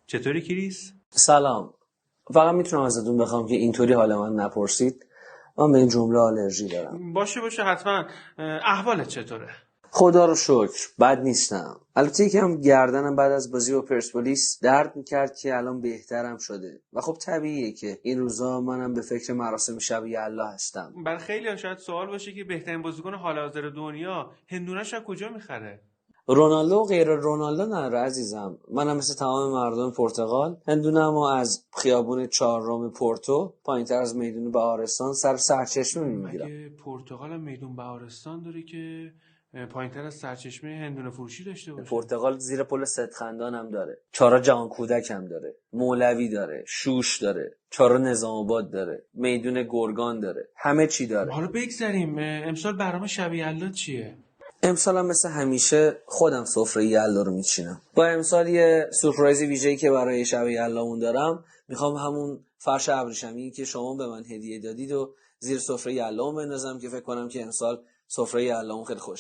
چطوری کریس؟ سلام. فقط میتونم ازتون بخوام که اینطوری حال من نپرسید. من به این جمله آلرژی دارم. باشه حتما. احوالت چطوره؟ خدا رو شکر بد نیستم. البته یکم گردنم بعد از بازی با پرسپولیس درد میکرد که الان بهترم شده و خب طبیعیه که این روزا منم به فکر مراسم شب یلا هستم. برای خیلی شاید سوال باشه که بهترین بازیکن حال حاضر دنیا هندونه‌ش از کجا میخره؟ رونالدو و غیر رونالدو نره عزیزم. منم مثل تمام مردم پرتغال هندونه‌مو از خیابون چهارم پورتو پایینتر از میدون بهارستان سر سرچشمه میگیرم. مگه پرتغال هم میدون بهارستان داره که پایینتر از سرچشمه هندونه فروشی داشته باشه؟ پرتغال زیر پل صدخندان هم داره، چارا جهان کودک هم داره، مولوی داره، شوش داره، چارا نظام آباد داره، میدون گرگان داره، همه چی داره. حالا بگذریم، امسال برنامه شب یلا چیه؟ امسال هم مثل همیشه خودم سفره یلا رو میچینم. با امسال یه سورپرایز ویژه‌ای که برای شب یلامون دارم، میخوام همون فرش ابریشمی که شما به من هدیه دادید و زیر سفره یلامون بندازم که فکر کنم که امسال سفره یلامون خیلی خوش